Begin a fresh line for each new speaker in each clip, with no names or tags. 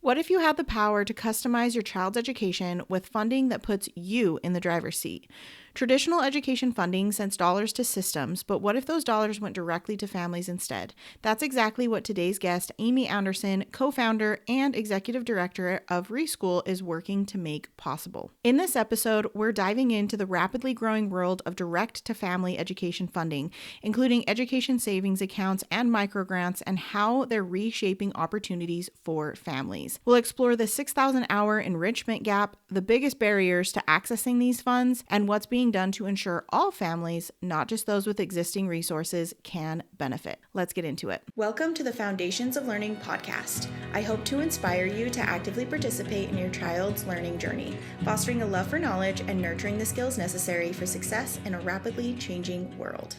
What if you had the power to customize your child's education with funding that puts you in the driver's seat? Traditional education funding sends dollars to systems, but what if those dollars went directly to families instead? That's exactly what today's guest, Amy Anderson, co-founder and executive director of RESCHOOL, is working to make possible. In this episode, we're diving into the rapidly growing world of direct-to-family education funding, including education savings accounts and microgrants, and how they're reshaping opportunities for families. We'll explore the 6,000-hour enrichment gap, the biggest barriers to accessing these funds, and what's being done to ensure all families, not just those with existing resources, can benefit. Let's get into it. Welcome to the Foundations of Learning podcast. I hope to inspire you to actively participate in your child's learning journey, fostering a love for knowledge and nurturing the skills necessary for success in a rapidly changing world.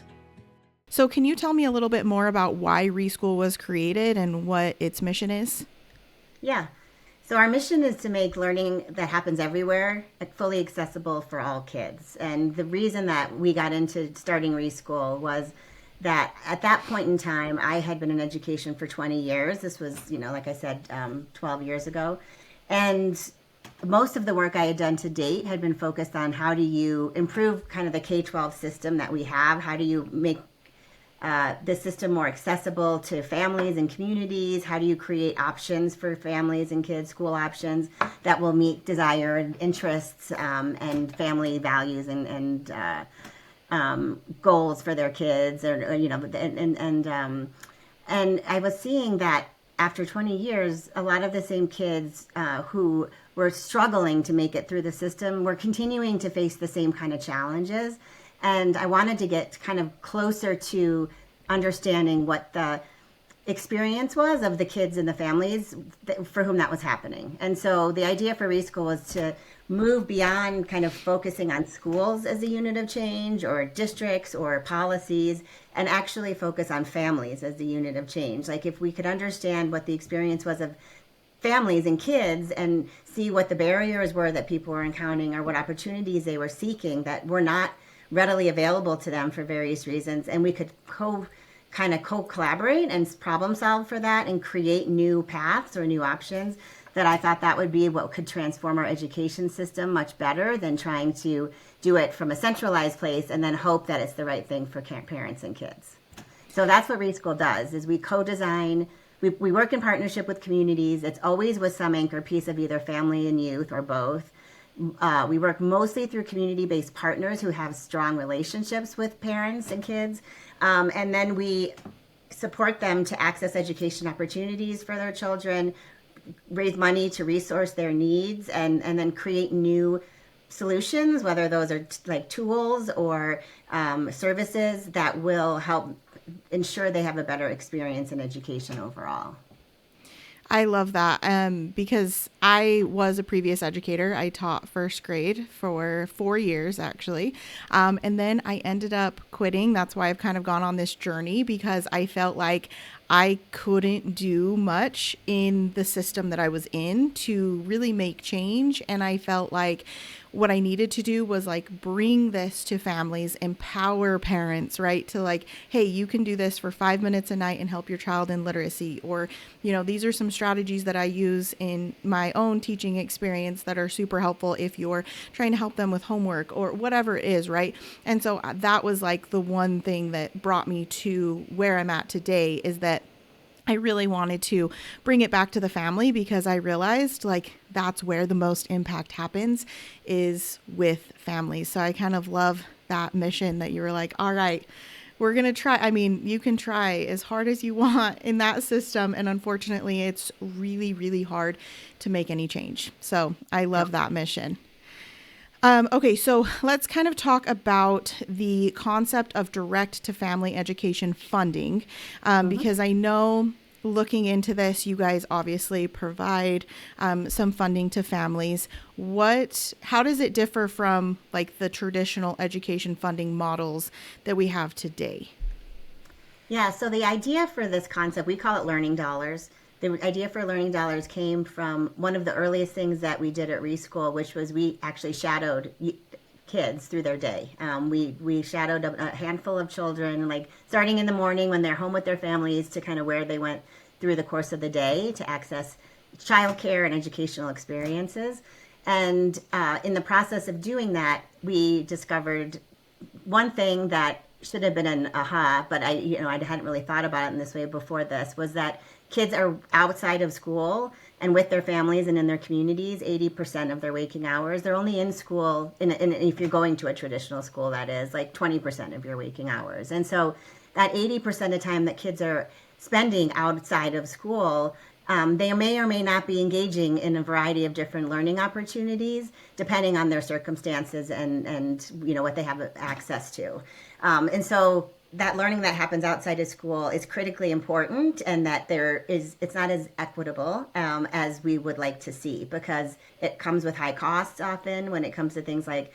So can you tell me a little bit more about why RESCHOOL was created and what its mission is?
Yeah. So our mission is to make learning that happens everywhere fully accessible for all kids. And the reason that we got into starting RESCHOOL was that at that point in time, I had been in education for 20 years. This was, like I said, 12 years ago. And most of the work I had done to date had been focused on how do you improve kind of the K-12 system that we have? How do you make the system more accessible to families and communities? How do you create options for families and kids, school options that will meet desired interests and family values and goals for their kids? And I was seeing that after 20 years, a lot of the same kids who were struggling to make it through the system were continuing to face the same kind of challenges. And I wanted to get kind of closer to understanding what the experience was of the kids and the families for whom that was happening. And so the idea for RESCHOOL was to move beyond kind of focusing on schools as a unit of change or districts or policies, and actually focus on families as the unit of change. Like if we could understand what the experience was of families and kids and see what the barriers were that people were encountering or what opportunities they were seeking that were not readily available to them for various reasons, and we could co-collaborate and problem solve for that and create new paths or new options, that I thought that would be what could transform our education system much better than trying to do it from a centralized place and then hope that it's the right thing for parents and kids. So that's what RESCHOOL does, is we co-design. We work in partnership with communities. It's always with some anchor piece of either family and youth or both. We work mostly through community-based partners who have strong relationships with parents and kids. And then we support them to access education opportunities for their children, raise money to resource their needs, and then create new solutions, whether those are like tools or services that will help ensure they have a better experience in education overall.
I love that because I was a previous educator. I taught first grade for 4 years, actually. And then I ended up quitting. That's why I've kind of gone on this journey, because I felt like I couldn't do much in the system that I was in to really make change. And I felt like what I needed to do was like bring this to families, empower parents, right? To like, hey, you can do this for 5 minutes a night and help your child in literacy. Or, these are some strategies that I use in my own teaching experience that are super helpful if you're trying to help them with homework or whatever it is, right? And so that was like the one thing that brought me to where I'm at today, is that I really wanted to bring it back to the family, because I realized like that's where the most impact happens, is with families. So I kind of love that mission that you were like, all right, we're going to try. I mean, you can try as hard as you want in that system. And unfortunately, it's really, really hard to make any change. So I love that mission. Okay, so let's kind of talk about the concept of direct to family education funding, because I know looking into this, you guys obviously provide some funding to families. How does it differ from like the traditional education funding models that we have today?
Yeah, so the idea for this concept, we call it learning dollars. The idea for learning dollars came from one of the earliest things that we did at RESCHOOL, which was we actually shadowed kids through their day. We shadowed a handful of children, like starting in the morning when they're home with their families, to kind of where they went through the course of the day to access childcare and educational experiences. And in the process of doing that, we discovered one thing that should have been an aha, but I hadn't really thought about it in this way before this, was that kids are outside of school and with their families and in their communities 80% of their waking hours. They're only in school, if you're going to a traditional school, that is, like 20% of your waking hours. And so that 80% of time that kids are spending outside of school, they may or may not be engaging in a variety of different learning opportunities, depending on their circumstances and what they have access to. And so that learning that happens outside of school is critically important, and that it's not as equitable as we would like to see, because it comes with high costs often when it comes to things like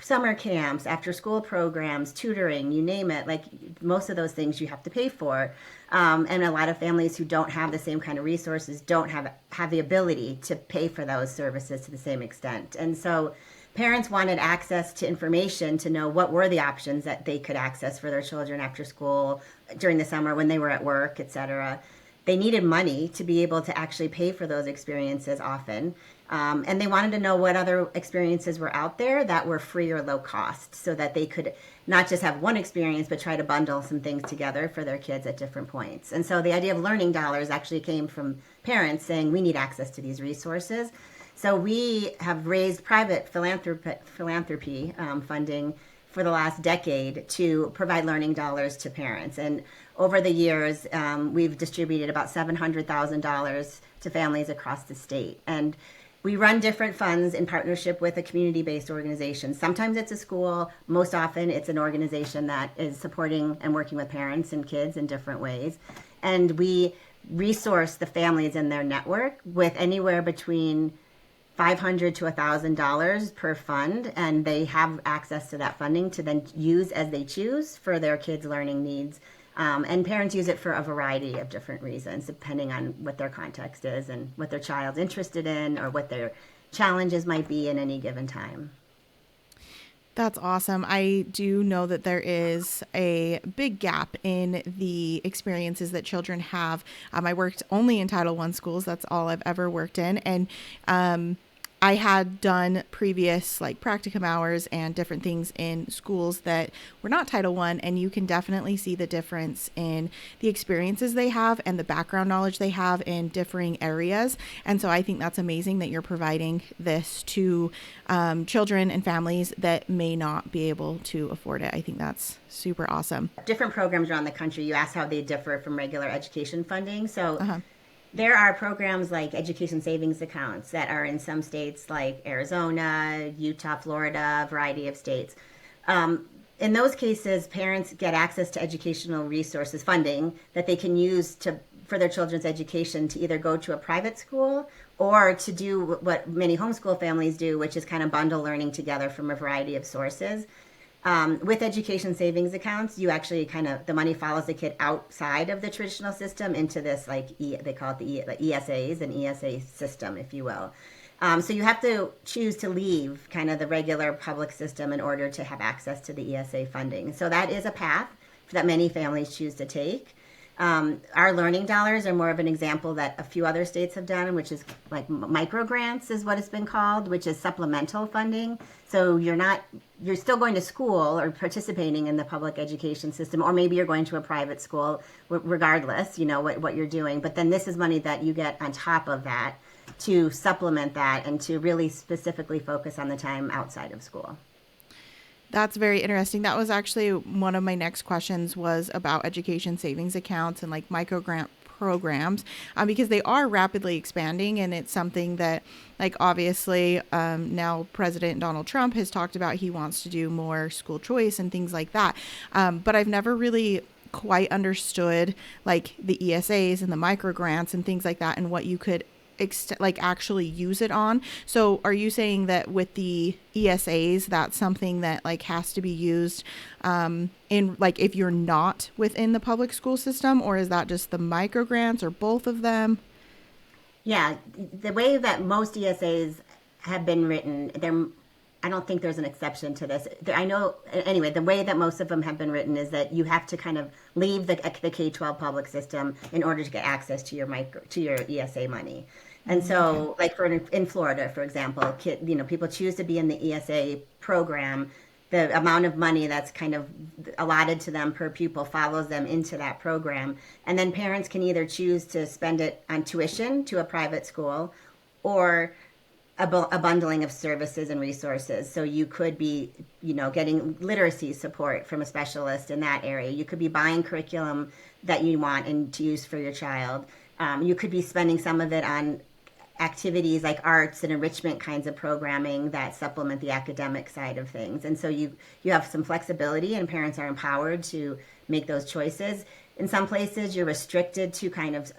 summer camps, after school programs, tutoring, you name it. Like, most of those things you have to pay for. And a lot of families who don't have the same kind of resources don't have the ability to pay for those services to the same extent. And so parents wanted access to information to know what were the options that they could access for their children after school, during the summer when they were at work, etc. They needed money to be able to actually pay for those experiences often. And they wanted to know what other experiences were out there that were free or low cost, so that they could not just have one experience, but try to bundle some things together for their kids at different points. And so the idea of learning dollars actually came from parents saying, we need access to these resources. So we have raised private philanthropy funding for the last decade to provide learning dollars to parents. And over the years, we've distributed about $700,000 to families across the state. And we run different funds in partnership with a community-based organization. Sometimes it's a school. Most often it's an organization that is supporting and working with parents and kids in different ways. And we resource the families in their network with anywhere between $500 to $1,000 per fund, and they have access to that funding to then use as they choose for their kids' learning needs. And parents use it for a variety of different reasons, depending on what their context is and what their child's interested in, or what their challenges might be in any given time.
That's awesome. I do know that there is a big gap in the experiences that children have. I worked only in Title I schools. That's all I've ever worked in. And I had done previous like practicum hours and different things in schools that were not Title I, and you can definitely see the difference in the experiences they have and the background knowledge they have in differing areas. And so I think that's amazing that you're providing this to children and families that may not be able to afford it. I think that's super awesome.
Different programs around the country, you asked how they differ from regular education funding. So there are programs like education savings accounts that are in some states like Arizona, Utah, Florida, a variety of states. In those cases, parents get access to educational resources, funding that they can use for their children's education, to either go to a private school or to do what many homeschool families do, which is kind of bundle learning together from a variety of sources. With education savings accounts, you actually the money follows the kid outside of the traditional system into this, they call it the ESAs, an ESA system, if you will. So you have to choose to leave kind of the regular public system in order to have access to the ESA funding. So that is a path that many families choose to take. Our learning dollars are more of an example that a few other states have done, which is like microgrants is what it's been called, which is supplemental funding. So you're still going to school or participating in the public education system, or maybe you're going to a private school, regardless, what you're doing. But then this is money that you get on top of that to supplement that and to really specifically focus on the time outside of school.
That's very interesting. That was actually one of my next questions, was about education savings accounts and like microgrant programs, because they are rapidly expanding, and it's something that, like, obviously now President Donald Trump has talked about. He wants to do more school choice and things like that. But I've never really quite understood like the ESAs and the microgrants and things like that, and what you could actually use it on. So are you saying that with the ESAs, that's something that like has to be used in like if you're not within the public school system, or is that just the microgrants, or both of them?
Yeah, the way that most ESAs have been written, I don't think there's an exception to this. I know, anyway, the way that most of them have been written is that you have to kind of leave the K-12 public system in order to get access to your ESA money. And
Okay.
so, like in Florida, for example, people choose to be in the ESA program. The amount of money that's kind of allotted to them per pupil follows them into that program. And then parents can either choose to spend it on tuition to a private school or a bundling of services and resources. So you could be, getting literacy support from a specialist in that area. You could be buying curriculum that you want and to use for your child. You could be spending some of it on activities like arts and enrichment kinds of programming that supplement the academic side of things. And so you have some flexibility, and parents are empowered to make those choices. In some places, you're restricted to kind of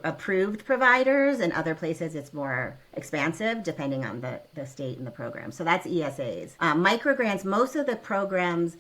approved providers, and other places it's more expansive depending on the state and the program. So that's ESAs. Microgrants, most of the programs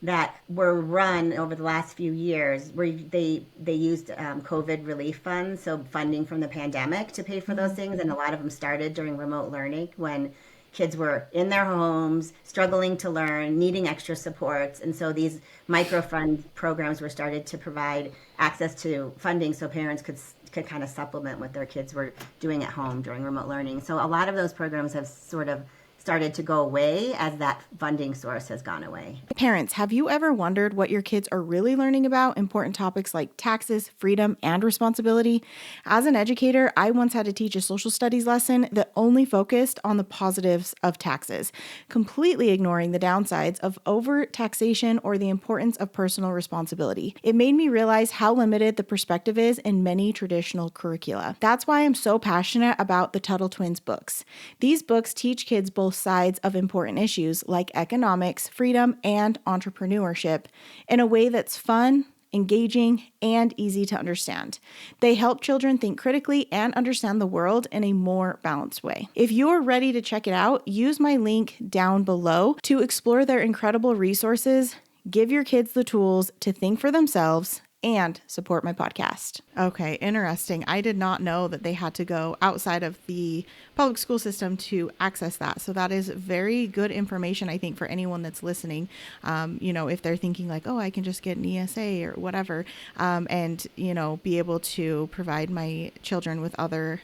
that were run over the last few years where they used COVID relief funds, so funding from the pandemic to pay for those things. And a lot of them started during remote learning when kids were in their homes, struggling to learn, needing extra supports. And so these microfund programs were started to provide access to funding so parents could kind of supplement what their kids were doing at home during remote learning. So a lot of those programs have sort of started to go away as that funding source has gone away.
Parents, have you ever wondered what your kids are really learning about important topics like taxes, freedom, and responsibility? As an educator, I once had to teach a social studies lesson that only focused on the positives of taxes, completely ignoring the downsides of over taxation or the importance of personal responsibility. It made me realize how limited the perspective is in many traditional curricula. That's why I'm so passionate about the Tuttle Twins books. These books teach kids both sides of important issues like economics, freedom, and entrepreneurship in a way that's fun, engaging, and easy to understand. They help children think critically and understand the world in a more balanced way. If you're ready to check it out, use my link down below to explore their incredible resources, give your kids the tools to think for themselves, and support my podcast. Okay, interesting. I did not know that they had to go outside of the public school system to access that. So that is very good information, I think, for anyone that's listening. If they're thinking like, oh, I can just get an ESA or whatever, and, be able to provide my children with other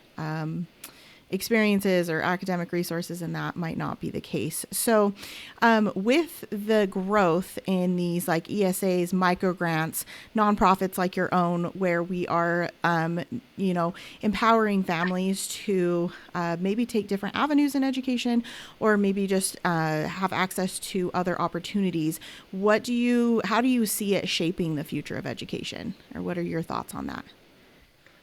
experiences or academic resources, and that might not be the case. So with the growth in these like ESAs, microgrants, nonprofits like your own, where we are, empowering families to maybe take different avenues in education, or maybe just have access to other opportunities, how do you see it shaping the future of education, or what are your thoughts on that?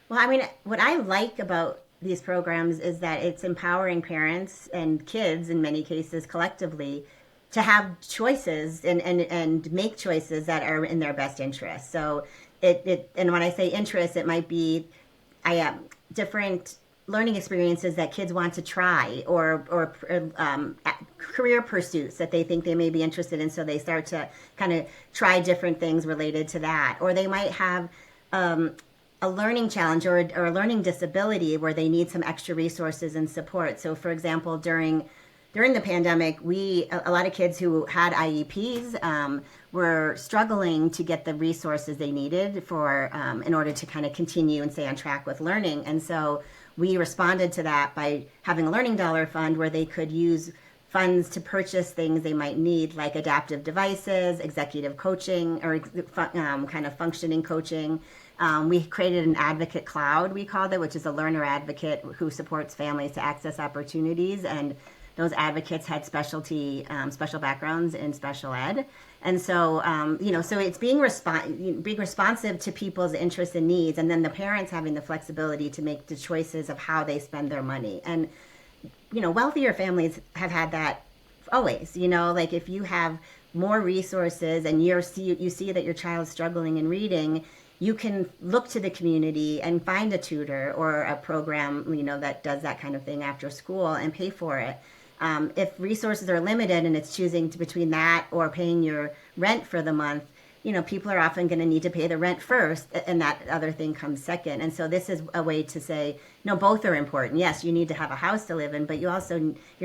Well, I mean, what I like about these programs is that it's empowering parents and kids, in many cases collectively, to have choices and make choices that are in their best interest. So and when I say interest, it might be different learning experiences that kids want to try, or career pursuits that they think they may be interested in, so they start to kind of try different things related to that. Or they might have a learning challenge or a learning disability where they need some extra resources and support. So for example, during the pandemic, a lot of kids who had IEPs were struggling to get the resources they needed for in order to kind of continue and stay on track with learning. And so we responded to that by having a learning dollar fund where they could use funds to purchase things they might need, like adaptive devices, executive coaching, or kind of functioning coaching. We created an advocate cloud, we called it, which is a learner advocate who supports families to access opportunities. And those advocates had special backgrounds in special ed. And so, so it's being responsive to people's interests and needs, and then the parents having the flexibility to make the choices of how they spend their money. And, wealthier families have had that always, like if you have more resources and you see that your child's struggling in reading, you can look to the community and find a tutor or a program, that does that kind of thing after school and pay for it. If resources are limited and it's choosing between that or paying your rent for the month, people are often going to need to pay the rent first, and that other thing comes second. And so this is a way to say, no, both are important. Yes, you need to have a house to live in, but your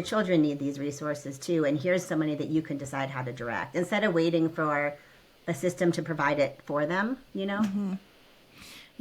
children need these resources too. And here's some money that you can decide how to direct instead of waiting for a system to provide it for them,
Mm-hmm.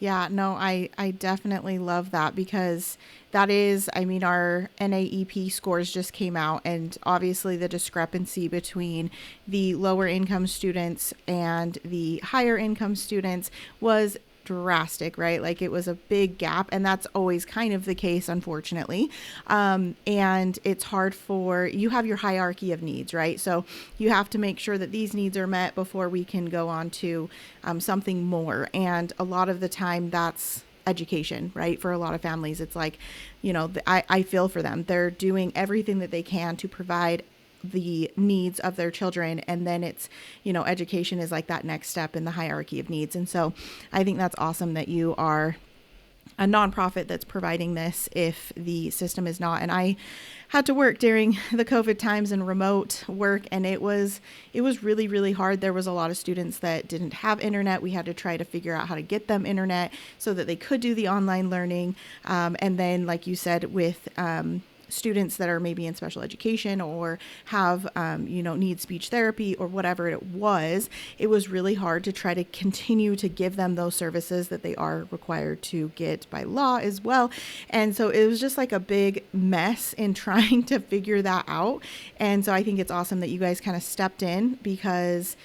Yeah, no, I definitely love that because that is, I mean, our NAEP scores just came out, and obviously the discrepancy between the lower income students and the higher income students was drastic, right? Like it was a big gap, and that's always kind of the case, unfortunately. And it's hard for you have your hierarchy of needs, right? So you have to make sure that these needs are met before we can go on to something more. And a lot of the time, that's education, right? For a lot of families, it's like, I feel for them. They're doing everything that they can to provide the needs of their children, and then it's, education is like that next step in the hierarchy of needs. And so I think that's awesome that you are a nonprofit that's providing this if the system is not. And I had to work during the COVID times and remote work, and it was really, really hard. There was a lot of students that didn't have internet. We had to try to figure out how to get them internet so that they could do the online learning. And then, like you said, with students that are maybe in special education or have, need speech therapy or whatever it was really hard to try to continue to give them those services that they are required to get by law as well. And so it was just like a big mess in trying to figure that out. And so I think it's awesome that you guys kind of stepped in because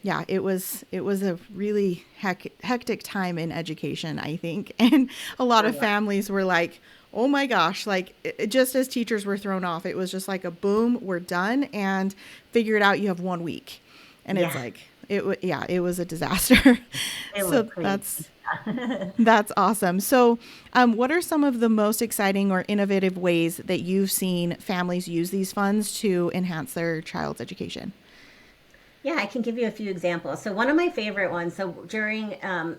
yeah, it was a really hectic time in education, I think. And a lot of families were like, oh my gosh, like just as teachers were thrown off, it was just like a boom, we're done, and figure it out. You have 1 week. And it's like, it was a disaster. So that's awesome. So what are some of the most exciting or innovative ways that you've seen families use these funds to enhance their child's education?
Yeah, I can give you a few examples. So one of my favorite ones, so during,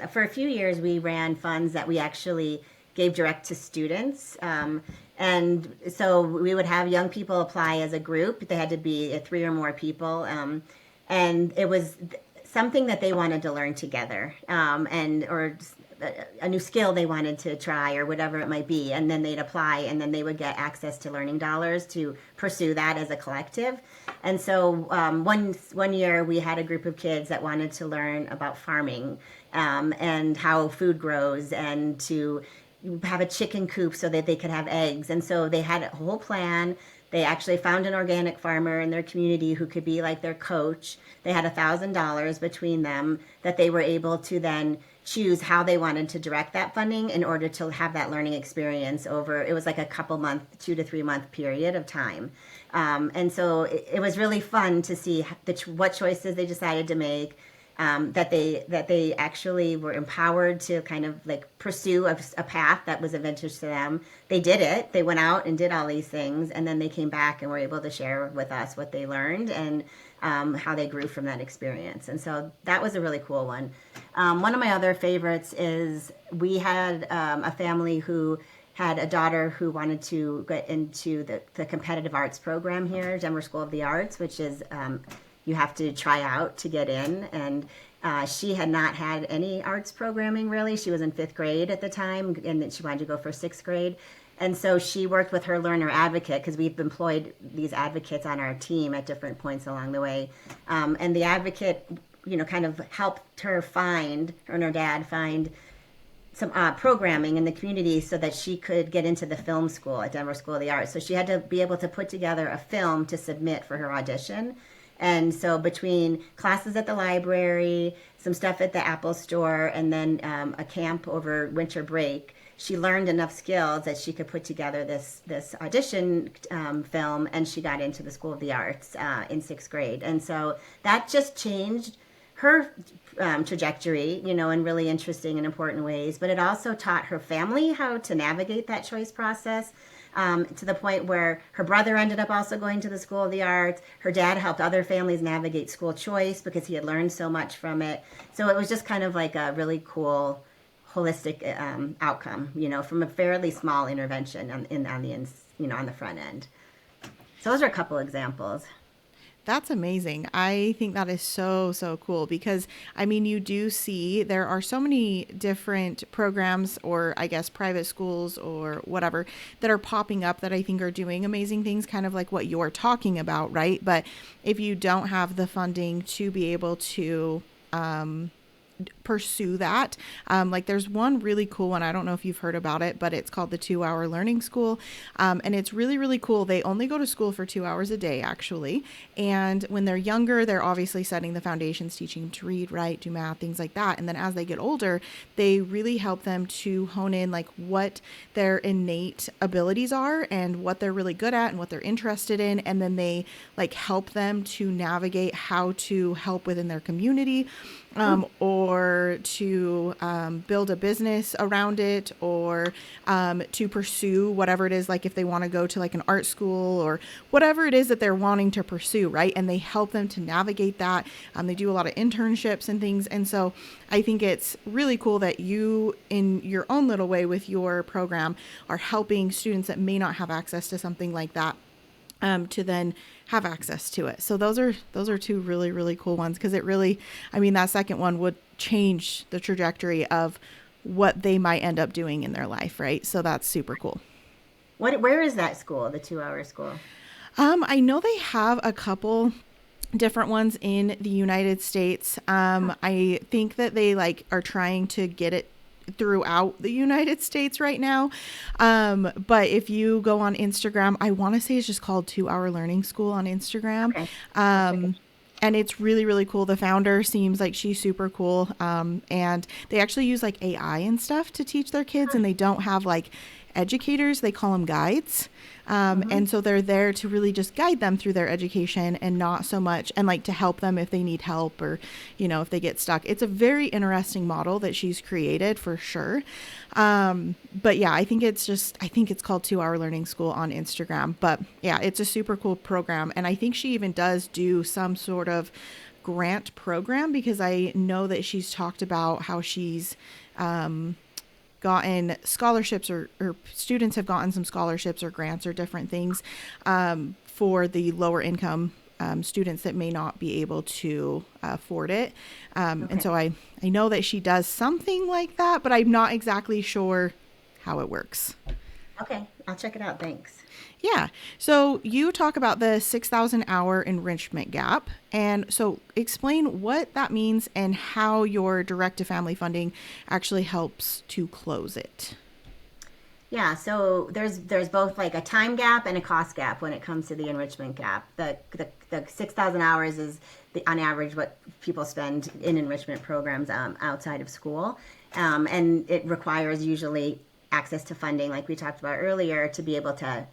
for a few years, we ran funds that we actually gave direct to students. And so we would have young people apply as a group. They had to be 3 or more people. And it was something that they wanted to learn together, or a new skill they wanted to try or whatever it might be. And then they'd apply, and then they would get access to learning dollars to pursue that as a collective. And so one year we had a group of kids that wanted to learn about farming and how food grows, and to have a chicken coop so that they could have eggs. And so they had a whole plan. They actually found an organic farmer in their community who could be like their coach. They had $1,000 between them that they were able to then choose how they wanted to direct that funding in order to have that learning experience over, it was like a couple month, 2 to 3 month period of time. And so it was really fun to see what choices they decided to make. That they actually were empowered to kind of like pursue a path that was of interest to them. They did it. They went out and did all these things, and then they came back and were able to share with us what they learned and how they grew from that experience. And so that was a really cool one. One of my other favorites is we had a family who had a daughter who wanted to get into the competitive arts program here, Denver School of the Arts, which is you have to try out to get in. And she had not had any arts programming, really. She was in 5th grade at the time, and then she wanted to go for 6th grade. And so she worked with her learner advocate, because we've employed these advocates on our team at different points along the way. And the advocate, kind of helped her and her dad find some programming in the community so that she could get into the film school at Denver School of the Arts. So she had to be able to put together a film to submit for her audition. And so between classes at the library, some stuff at the Apple store, and then a camp over winter break, she learned enough skills that she could put together this audition film, and she got into the School of the Arts in 6th grade. And so that just changed her trajectory, in really interesting and important ways. But it also taught her family how to navigate that choice process. To the point where her brother ended up also going to the School of the Arts. Her dad helped other families navigate school choice because he had learned so much from it. So it was just kind of like a really cool, holistic outcome, from a fairly small intervention on the front end. So those are a couple examples.
That's amazing. I think that is so, so cool because, you do see there are so many different programs, or I guess private schools or whatever, that are popping up that I think are doing amazing things, kind of like what you're talking about, right? But if you don't have the funding to be able to pursue that. Like there's one really cool one. I don't know if you've heard about it, but it's called the 2-Hour Learning School. And it's really, really cool. They only go to school for 2 hours a day, actually. And when they're younger, they're obviously setting the foundations, teaching them to read, write, do math, things like that. And then as they get older, they really help them to hone in like what their innate abilities are and what they're really good at and what they're interested in. And then they like help them to navigate how to help within their community, or to build a business around it, or to pursue whatever it is, like if they want to go to like an art school or whatever it is that they're wanting to pursue, right? And they help them to navigate that. They do a lot of internships and things. And so I think it's really cool that you, in your own little way with your program, are helping students that may not have access to something like that to then have access to it. So those are two really, really cool ones, because it really, I mean, that second one would change the trajectory of what they might end up doing in their life, right? So that's super cool.
Where is that school, the 2-hour school?
I know they have a couple different ones in the United States. I think that they like are trying to get it throughout the United States right now. But if you go on Instagram, I want to say it's just called 2-Hour Learning School on Instagram.
Okay.
And it's really, really cool. The founder seems like she's super cool. And they actually use like AI and stuff to teach their kids, and they don't have like educators. They call them guides. And so they're there to really just guide them through their education, and not so much, and like to help them if they need help, or, you know, if they get stuck. It's a very interesting model that she's created for sure. But yeah, I think it's called 2-Hour Learning School on Instagram. But yeah, it's a super cool program. And I think she even does do some sort of grant program, because I know that she's talked about how she's, gotten scholarships, or students have gotten some scholarships or grants or different things for the lower income students that may not be able to afford it. And so I know that she does something like that, but I'm not exactly sure how it works.
Okay, I'll check it out. Thanks.
Yeah. So you talk about the 6,000 hour enrichment gap. And so explain what that means and how your direct to family funding actually helps to close it.
Yeah, so there's both like a time gap and a cost gap when it comes to the enrichment gap. The 6,000 hours is on average what people spend in enrichment programs outside of school. And it requires usually access to funding, like we talked about earlier, to be able to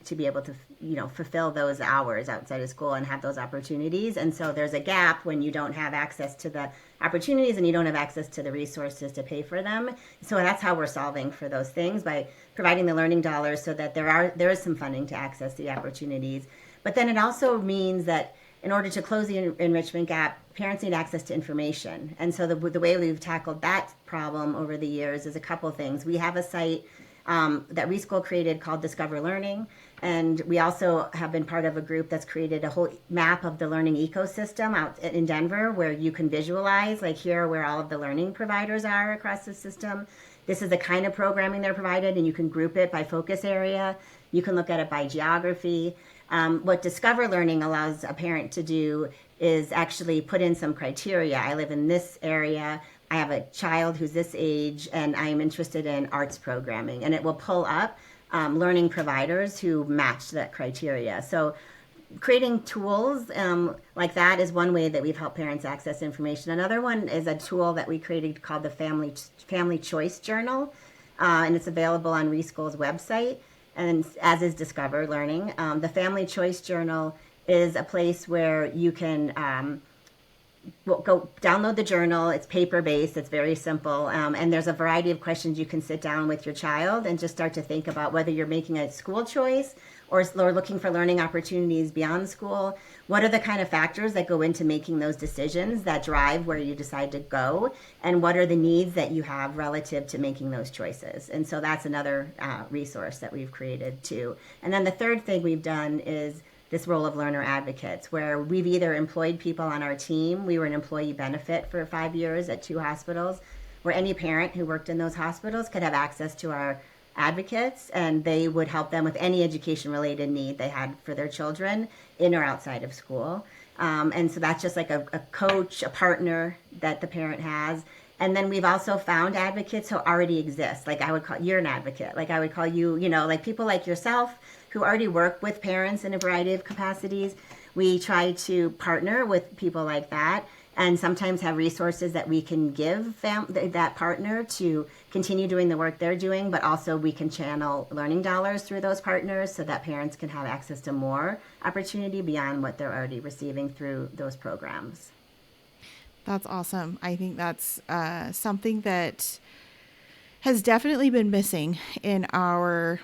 fulfill those hours outside of school and have those opportunities. And so there's a gap when you don't have access to the opportunities and you don't have access to the resources to pay for them. So that's how we're solving for those things, by providing the learning dollars so that there is some funding to access the opportunities. But then it also means that in order to close the enrichment gap, parents need access to information. And so the way we've tackled that problem over the years is a couple things. We have a site that RESCHOOL created called Discover Learning. And we also have been part of a group that's created a whole map of the learning ecosystem out in Denver, where you can visualize, like, here where all of the learning providers are across the system. This is the kind of programming they're provided, and you can group it by focus area. You can look at it by geography. What Discover Learning allows a parent to do is actually put in some criteria. I live in this area. I have a child who's this age, and I'm interested in arts programming. And it will pull up learning providers who match that criteria. So creating tools like that is one way that we've helped parents access information. Another one is a tool that we created called the Family Choice Journal, and it's available on RESCHOOL's website, and as is Discover Learning. The Family Choice Journal is a place where you can go download the journal. It's paper-based. It's very simple. And there's a variety of questions you can sit down with your child and just start to think about whether you're making a school choice or looking for learning opportunities beyond school. What are the kind of factors that go into making those decisions that drive where you decide to go? And what are the needs that you have relative to making those choices? And so that's another resource that we've created too. And then the third thing we've done is this role of learner advocates, where we've either employed people on our team. We were an employee benefit for 5 years at 2 hospitals, where any parent who worked in those hospitals could have access to our advocates, and they would help them with any education-related need they had for their children in or outside of school. And so that's just like a coach, a partner that the parent has. And then we've also found advocates who already exist. Like I would call you're an advocate. Like I would call you, like people like yourself who already work with parents in a variety of capacities. We try to partner with people like that and sometimes have resources that we can give that partner to continue doing the work they're doing, but also we can channel learning dollars through those partners so that parents can have access to more opportunity beyond what they're already receiving through those programs.
That's awesome. I think that's something that has definitely been missing in our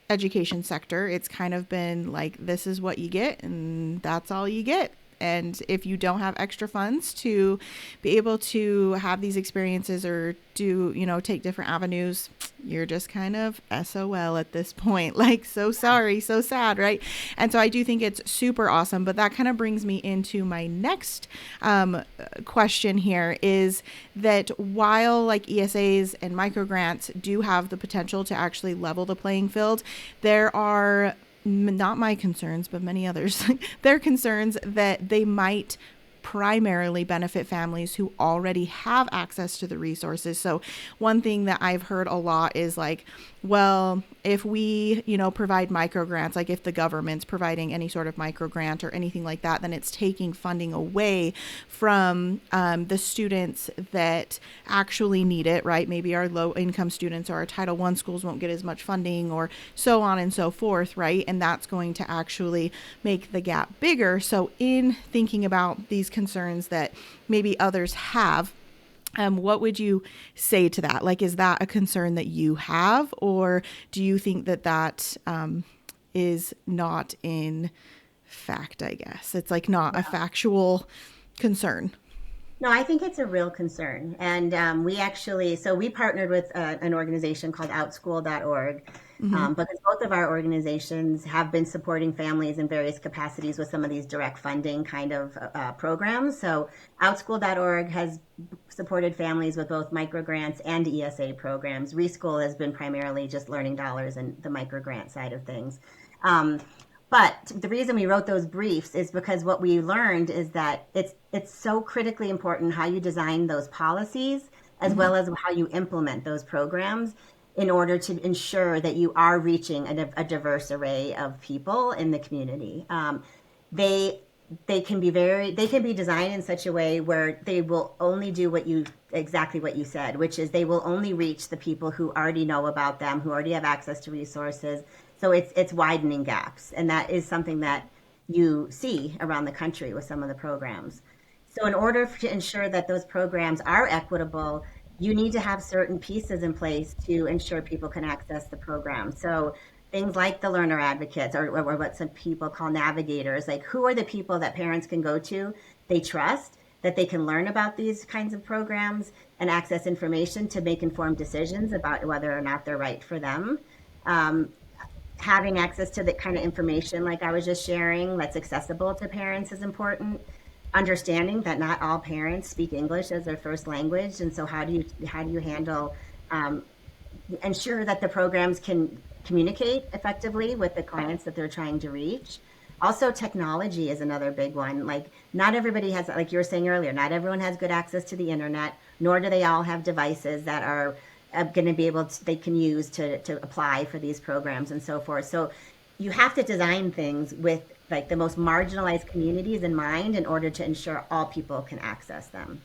education sector. It's kind of been like, this is what you get, and that's all you get. And if you don't have extra funds to be able to have these experiences or do, take different avenues, you're just kind of SOL at this point. Like, so sorry, so sad, right? And so I do think it's super awesome. But that kind of brings me into my next question here is that while like ESAs and microgrants do have the potential to actually level the playing field, there are not my concerns, but many others, their concerns that they might primarily benefit families who already have access to the resources. So one thing that I've heard a lot is like, well, if we, provide microgrants, like if the government's providing any sort of microgrant or anything like that, then it's taking funding away from the students that actually need it, right? Maybe our low income students or our Title I schools won't get as much funding or so on and so forth, right? And that's going to actually make the gap bigger. So in thinking about these concerns that maybe others have, what would you say to that? Like, is that a concern that you have, or do you think that that is not in fact, I guess? It's like not a factual concern.
No, I think it's a real concern. And we partnered with an organization called outschool.org because both of our organizations have been supporting families in various capacities with some of these direct funding kind of programs. So outschool.org has supported families with both microgrants and ESA programs. RESCHOOL has been primarily just learning dollars and the microgrant side of things. But the reason we wrote those briefs is because what we learned is that it's so critically important how you design those policies as well as how you implement those programs in order to ensure that you are reaching a diverse array of people in the community. They can be designed in such a way where they will only do exactly what you said, which is they will only reach the people who already know about them, who already have access to resources. So it's widening gaps, and that is something that you see around the country with some of the programs. So in order to ensure that those programs are equitable, you need to have certain pieces in place to ensure people can access the program. So things like the learner advocates or what some people call navigators, like who are the people that parents can go to, they trust, that they can learn about these kinds of programs and access information to make informed decisions about whether or not they're right for them. Having access to the kind of information like I was just sharing that's accessible to parents is important. Understanding that not all parents speak English as their first language, and so how do you handle ensure that the programs can communicate effectively with the clients that they're trying to reach. Also, technology is another big one. Like not everybody has, like you were saying earlier, not everyone has good access to the internet, nor do they all have devices that are going to be they can use to apply for these programs and so forth. So you have to design things with like the most marginalized communities in mind in order to ensure all people can access them.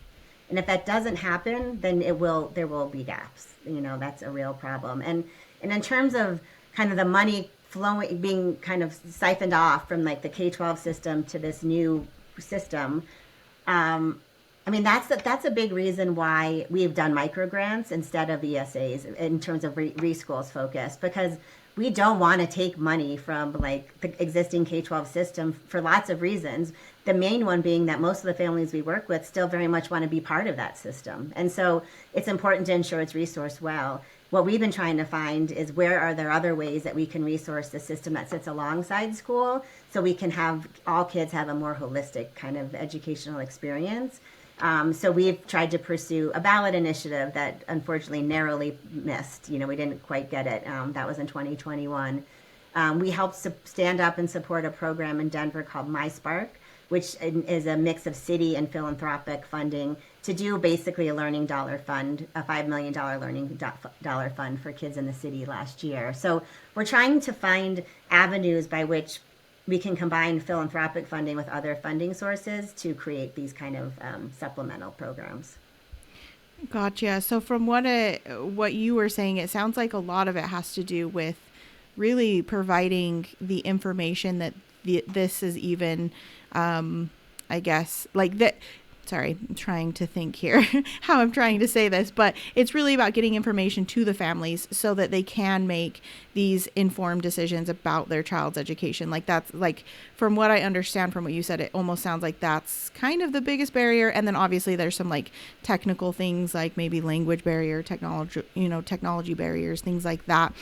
And if that doesn't happen, then there will be gaps. That's a real problem. And in terms of kind of the money flowing, being kind of siphoned off from like the K-12 system to this new system, that's a big reason why we've done microgrants instead of ESAs in terms of RESCHOOL's focus, because we don't want to take money from like the existing K-12 system for lots of reasons. The main one being that most of the families we work with still very much want to be part of that system. And so it's important to ensure it's resourced well. What we've been trying to find is where are there other ways that we can resource the system that sits alongside school so we can have all kids have a more holistic kind of educational experience. So we've tried to pursue a ballot initiative that unfortunately narrowly missed. We didn't quite get it. That was in 2021. We helped stand up and support a program in Denver called My Spark, which is a mix of city and philanthropic funding to do basically a learning dollar fund, a $5 million learning dollar fund for kids in the city last year. So we're trying to find avenues by which we can combine philanthropic funding with other funding sources to create these kind of supplemental programs.
Gotcha. So from what you were saying, it sounds like a lot of it has to do with really providing the information that this is even, I guess, like that. Sorry, I'm trying to think here how I'm trying to say this, but it's really about getting information to the families so that they can make these informed decisions about their child's education. Like that's like, from what I understand from what you said, it almost sounds like that's kind of the biggest barrier. And then obviously there's some like technical things like maybe language barrier, technology barriers, things like that.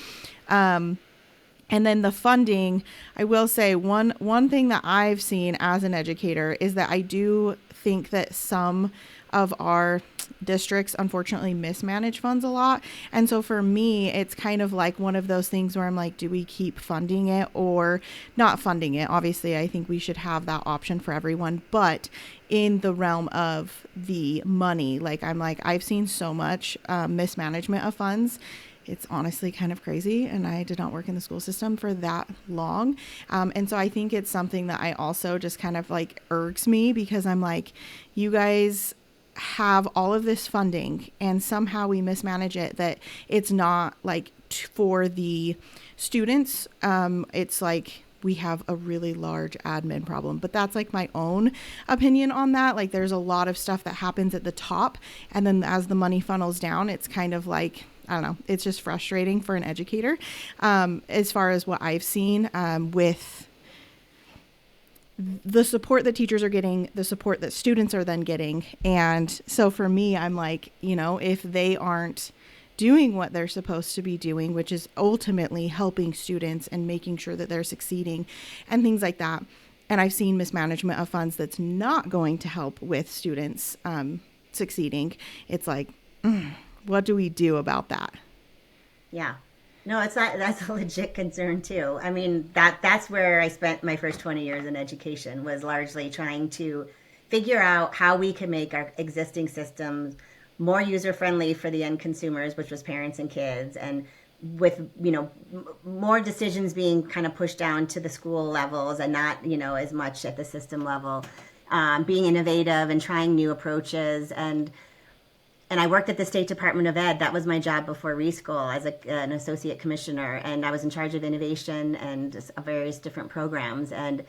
And then the funding, I will say one thing that I've seen as an educator is that I do think that some of our districts unfortunately mismanage funds a lot. And so for me, it's kind of like one of those things where I'm like, do we keep funding it or not funding it? Obviously, I think we should have that option for everyone. But in the realm of the money, like I've seen so much mismanagement of funds. It's honestly kind of crazy, and I did not work in the school system for that long. And so I think it's something that I also just kind of like irks me because I'm like, you guys have all of this funding and somehow we mismanage it, that it's not like for the students. It's like we have a really large admin problem, but that's like my own opinion on that. Like there's a lot of stuff that happens at the top, and then as the money funnels down, it's kind of like, I don't know, it's just frustrating for an educator as far as what I've seen with the support that teachers are getting, the support that students are then getting. And so for me, I'm like, if they aren't doing what they're supposed to be doing, which is ultimately helping students and making sure that they're succeeding and things like that. And I've seen mismanagement of funds that's not going to help with students succeeding. It's like, what do we do about that?
Yeah. No, it's not. That's a legit concern too. I mean, that's where I spent my first 20 years in education, was largely trying to figure out how we can make our existing systems more user friendly for the end consumers, which was parents and kids, and with more decisions being kind of pushed down to the school levels and not as much at the system level, being innovative and trying new approaches. And I worked at the State Department of Ed. That was my job before RESCHOOL as an associate commissioner. And I was in charge of innovation and various different programs. And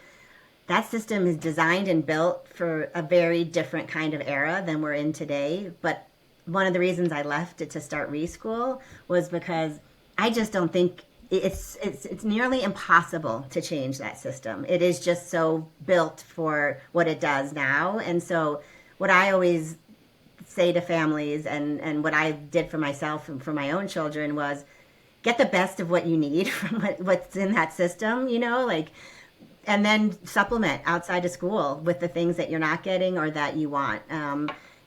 that system is designed and built for a very different kind of era than we're in today. But one of the reasons I left it to start RESCHOOL was because I just don't think it's nearly impossible to change that system. It is just so built for what it does now. And so what I always say to families, and what I did for myself and for my own children, was get the best of what you need from what's in that system, and then supplement outside of school with the things that you're not getting or that you want.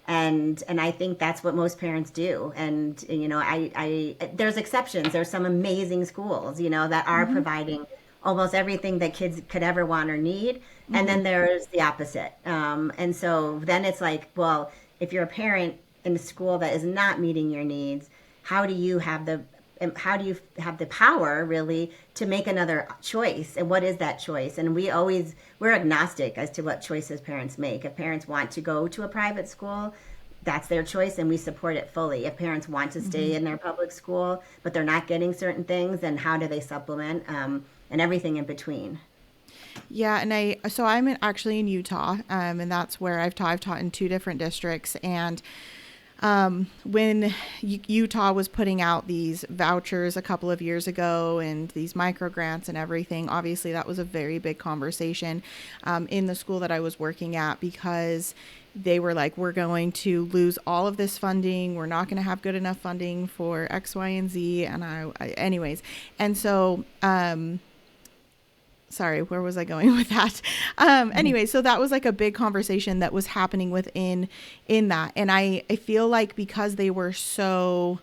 And I think that's what most parents do. And, I there's exceptions. There's some amazing schools, that are providing almost everything that kids could ever want or need. And then there's the opposite. And so then it's like, well, if you're a parent in a school that is not meeting your needs, how do you have the power really to make another choice? And what is that choice? And we're agnostic as to what choices parents make. If parents want to go to a private school, that's their choice, and we support it fully. If parents want to stay in their public school, but they're not getting certain things, then how do they supplement, and everything in between.
Yeah, and I'm actually in Utah, and that's where I've taught in 2 different districts. And when Utah was putting out these vouchers a couple of years ago and these microgrants and everything, obviously that was a very big conversation in the school that I was working at, because they were like, we're going to lose all of this funding. We're not going to have good enough funding for X, Y, and Z. And anyways. And so, sorry, where was I going with that? Anyway, so that was like a big conversation that was happening within that. And I feel like because they were so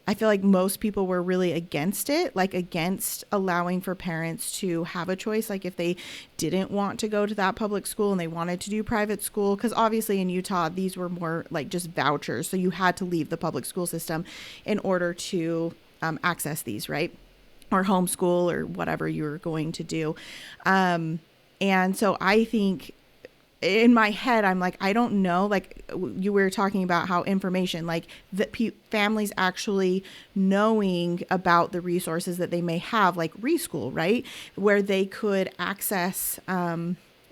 I feel like most people were really against it, like against allowing for parents to have a choice. Like if they didn't want to go to that public school and they wanted to do private school, because obviously in Utah, these were more like just vouchers. So you had to leave the public school system in order to access these, right? Or homeschool or whatever you were going to do. And so I think in my head, I'm like, I don't know. Like you were talking about how information, like that families actually knowing about the resources that they may have, like RESCHOOL, right? Where they could access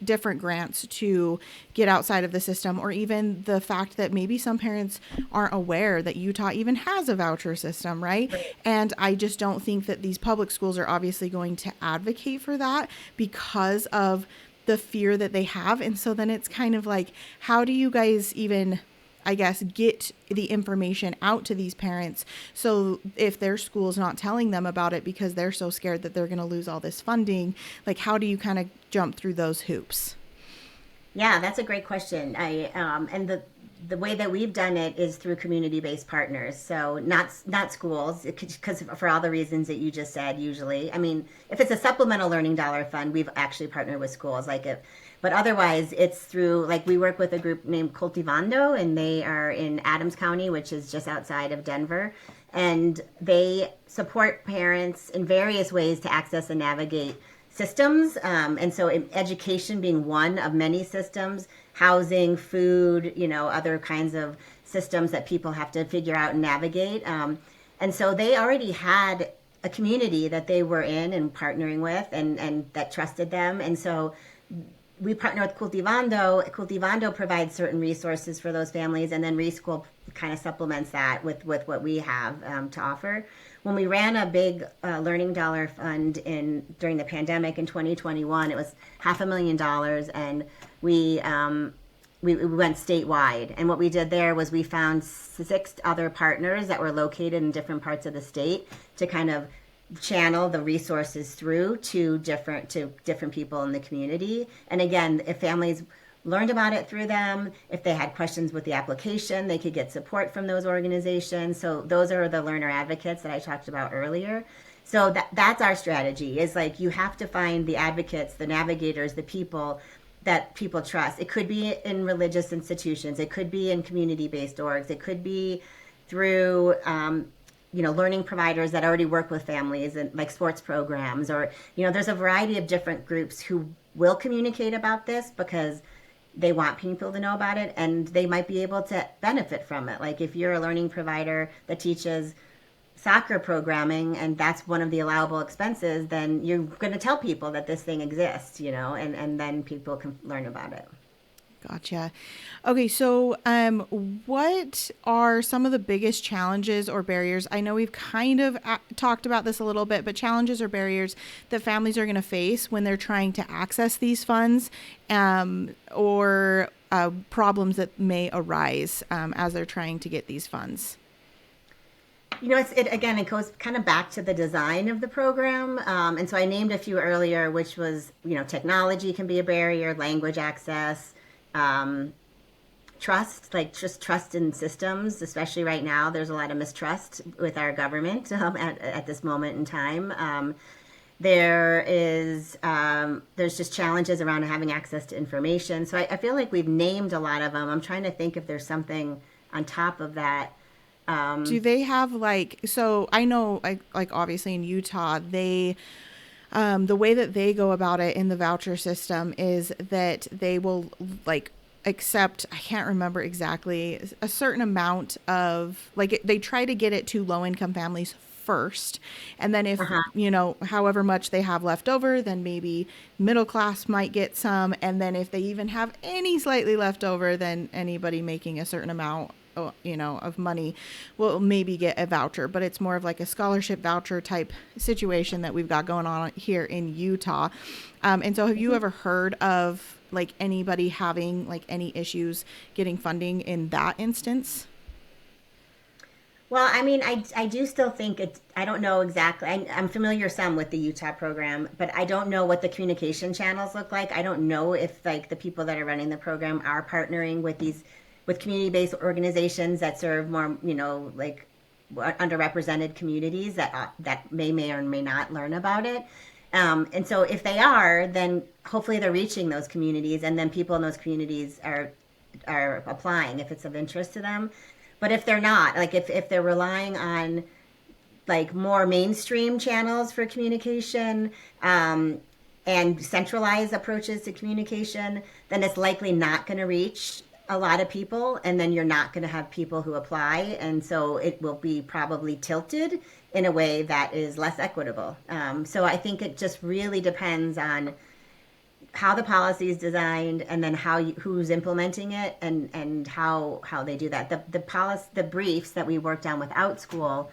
different grants to get outside of the system, or even the fact that maybe some parents aren't aware that Utah even has a voucher system, right? And I just don't think that these public schools are obviously going to advocate for that because of the fear that they have. And so then it's kind of like, how do you guys even, I guess, get the information out to these parents? So if their school's not telling them about it because they're so scared that they're going to lose all this funding, like how do you kind of jump through those hoops?
Yeah, that's a great question. And the way that we've done it is through community-based partners. So not schools, because for all the reasons that you just said. Usually, I mean, if it's a supplemental learning dollar fund, we've actually partnered with schools. But otherwise, it's through, like, we work with a group named Cultivando, and they are in Adams County, which is just outside of Denver, and they support parents in various ways to access and navigate systems. And so education being one of many systems, housing, food, other kinds of systems that people have to figure out and navigate. And so they already had a community that they were in and partnering with, and that trusted them. And so we partner with Cultivando. Cultivando provides certain resources for those families, and then RESCHOOL kind of supplements that with what we have to offer. When we ran a big learning dollar fund during the pandemic in 2021, it was $500,000, and we went statewide. And what we did there was we found 6 other partners that were located in different parts of the state to kind of channel the resources through to different people in the community. And again, if families learned about it through them, if they had questions with the application, they could get support from those organizations. So those are the learner advocates that I talked about earlier. So that's our strategy, is like, you have to find the advocates, the navigators, the people that people trust. It could be in religious institutions, it could be in community-based orgs, it could be through learning providers that already work with families, and like sports programs, or there's a variety of different groups who will communicate about this because they want people to know about it, and they might be able to benefit from it. Like if you're a learning provider that teaches soccer programming and that's one of the allowable expenses, then you're going to tell people that this thing exists, and then people can learn about it.
Gotcha. Okay, so what are some of the biggest challenges or barriers? I know we've kind of talked about this a little bit, but challenges or barriers that families are going to face when they're trying to access these funds, or problems that may arise as they're trying to get these funds.
It goes kind of back to the design of the program. And so I named a few earlier, which was, technology can be a barrier, language access, trust, like just trust in systems, especially right now. There's a lot of mistrust with our government at this moment in time. There's just challenges around having access to information. So I feel like we've named a lot of them. I'm trying to think if there's something on top of that.
Do they have so I know obviously in Utah, they, the way that they go about it in the voucher system is that they will accept, I can't remember exactly, a certain amount of, they try to get it to low income families first. And then if, however much they have left over, then maybe middle class might get some. And then if they even have any slightly left over, then anybody making a certain amount of money will maybe get a voucher. But it's more of like a scholarship voucher type situation that we've got going on here in Utah. And so have you ever heard of anybody having any issues getting funding in that instance?
Well, I mean, I do still think I don't know exactly. I'm familiar some with the Utah program, but I don't know what the communication channels look like. I don't know if the people that are running the program are partnering with community-based organizations that serve more, underrepresented communities that may or may not learn about it. And so if they are, then hopefully they're reaching those communities, and then people in those communities are applying if it's of interest to them. But if they're not, like if they're relying on like more mainstream channels for communication, and centralized approaches to communication, then it's likely not going to reach a lot of people, and then you're not going to have people who apply, and so it will be probably tilted in a way that is less equitable. So I think it just really depends on how the policy is designed, and then who's implementing it, and how they do that. The briefs that we worked on with OutSchool,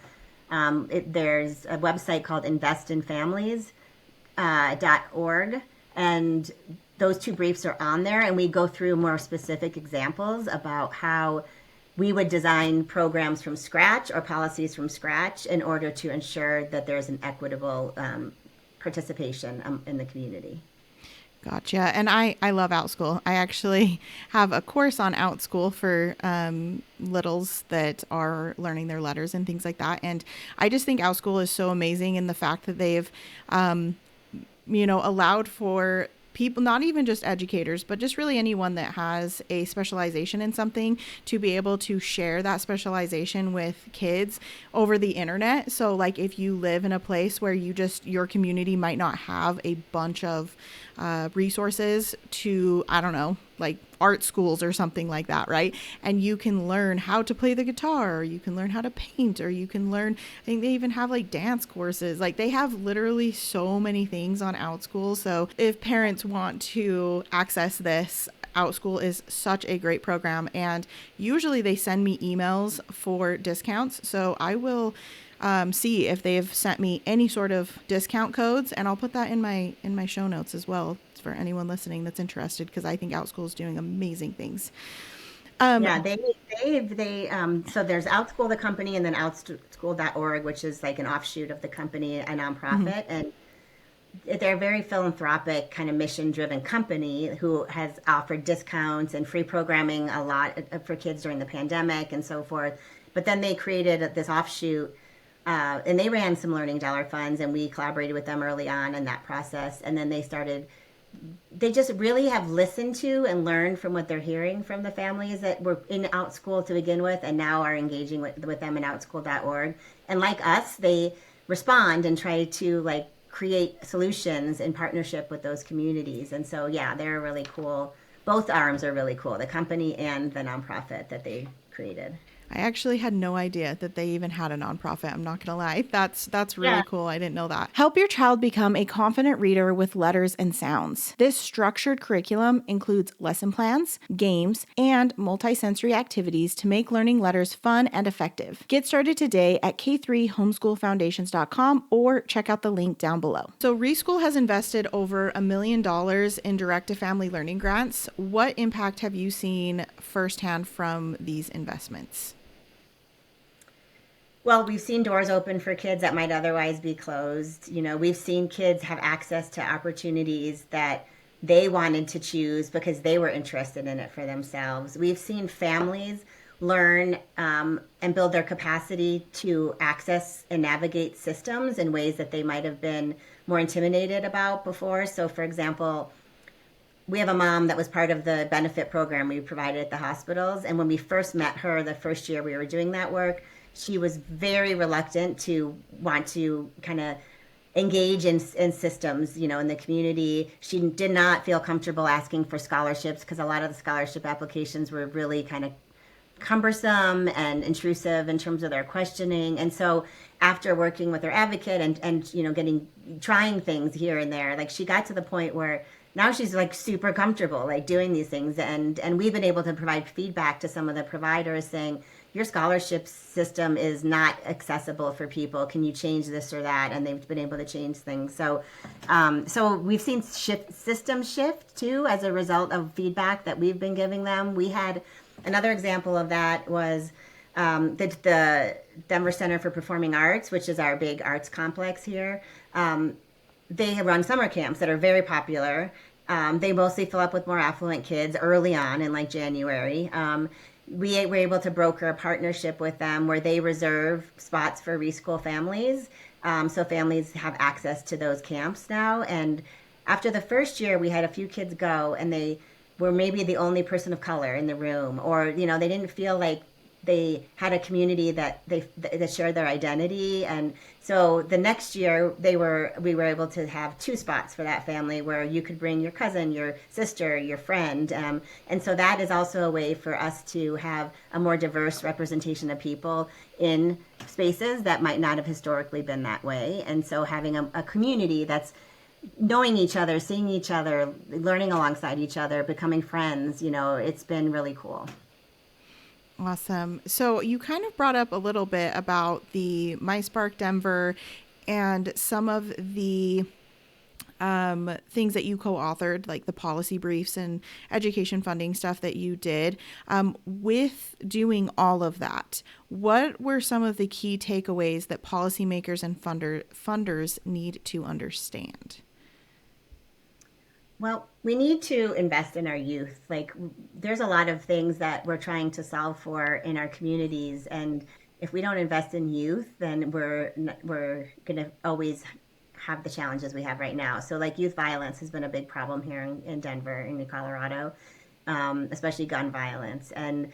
there's a website called investinfamilies.org, and those two briefs are on there, and we go through more specific examples about how we would design programs from scratch or policies from scratch in order to ensure that there's an equitable participation in the community.
Gotcha. And I love OutSchool. I actually have a course on OutSchool for littles that are learning their letters and things like that. And I just think OutSchool is so amazing in the fact that they've, allowed for people, not even just educators, but just really anyone that has a specialization in something, to be able to share that specialization with kids over the internet. So like if you live in a place where your community might not have a bunch of resources to, I don't know, like art schools or something like that, right? And you can learn how to play the guitar, or you can learn how to paint, or you can learn, I think they even have like dance courses. Like they have literally so many things on OutSchool. So if parents want to access this, OutSchool is such a great program, and usually they send me emails for discounts. So I will see if they've sent me any sort of discount codes, and I'll put that in my show notes as well for anyone listening that's interested, because I think OutSchool is doing amazing things.
So there's OutSchool, the company, and then outschool.org, which is like an offshoot of the company, a nonprofit. And they're a very philanthropic, kind of mission-driven company who has offered discounts and free programming a lot for kids during the pandemic and so forth. But then they created this offshoot, and they ran some Learning Dollar funds, and we collaborated with them early on in that process. And then they just really have listened to and learned from what they're hearing from the families that were in OutSchool to begin with, and now are engaging with them in outschool.org. And like us, they respond and try to like create solutions in partnership with those communities. And so, yeah, they're really cool. Both arms are really cool, the company and the nonprofit that they created.
I actually had no idea that they even had a nonprofit. I'm not going to lie. That's really cool. I didn't know that. Help your child become a confident reader with letters and sounds. This structured curriculum includes lesson plans, games, and multisensory activities to make learning letters fun and effective. Get started today at k3homeschoolfoundations.com or check out the link down below. So RESCHOOL has invested over $1 million in direct-to-family learning grants. What impact have you seen firsthand from these investments?
Well, we've seen doors open for kids that might otherwise be closed. We've seen kids have access to opportunities that they wanted to choose because they were interested in it for themselves. We've seen families learn and build their capacity to access and navigate systems in ways that they might have been more intimidated about before. So, for example, we have a mom that was part of the benefit program we provided at the hospitals. And when we first met her, the first year we were doing that work, she was very reluctant to want to kind of engage in systems, in the community. She did not feel comfortable asking for scholarships because a lot of the scholarship applications were really kind of cumbersome and intrusive in terms of their questioning. And so after working with her advocate and trying things here and there, like she got to the point where now she's like super comfortable like doing these things. And we've been able to provide feedback to some of the providers saying, your scholarship system is not accessible for people. Can you change this or that? And they've been able to change things. So we've seen system shift too as a result of feedback that we've been giving them. We had another example of that was the Denver Center for Performing Arts, which is our big arts complex here. They run summer camps that are very popular. They mostly fill up with more affluent kids early on in like January. we were able to broker a partnership with them where they reserve spots for RESCHOOL families. So families have access to those camps now. And after the first year, we had a few kids go, and they were maybe the only person of color in the room, or they didn't feel like they had a community that shared their identity. And so the next year we were able to have 2 spots for that family where you could bring your cousin, your sister, your friend. And so that is also a way for us to have a more diverse representation of people in spaces that might not have historically been that way. And so having a community that's knowing each other, seeing each other, learning alongside each other, becoming friends, it's been really cool.
Awesome. So you kind of brought up a little bit about the MySpark Denver and some of the things that you co-authored, like the policy briefs and education funding stuff that you did. With doing all of that, what were some of the key takeaways that policymakers and funders need to understand?
Well, we need to invest in our youth. Like, there's a lot of things that we're trying to solve for in our communities, and if we don't invest in youth, then we're going to always have the challenges we have right now. So, like, youth violence has been a big problem here in Denver, in Colorado, especially gun violence. And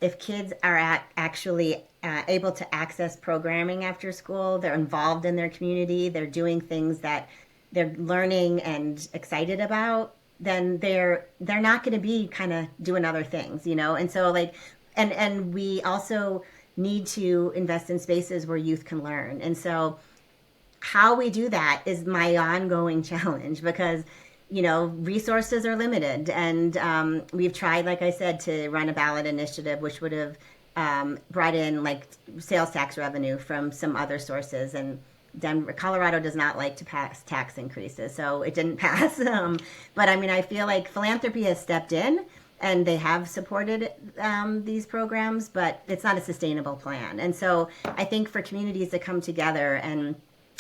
if kids are actually able to access programming after school, they're involved in their community, they're doing things that they're learning and excited about, then they're not going to be kind of doing other things, And so and we also need to invest in spaces where youth can learn. And so how we do that is my ongoing challenge, because resources are limited, and we've tried, like I said, to run a ballot initiative which would have brought in like sales tax revenue from some other sources, and Colorado does not like to pass tax increases, so it didn't pass. But I mean, I feel like philanthropy has stepped in and they have supported these programs, but it's not a sustainable plan. And so I think for communities to come together, and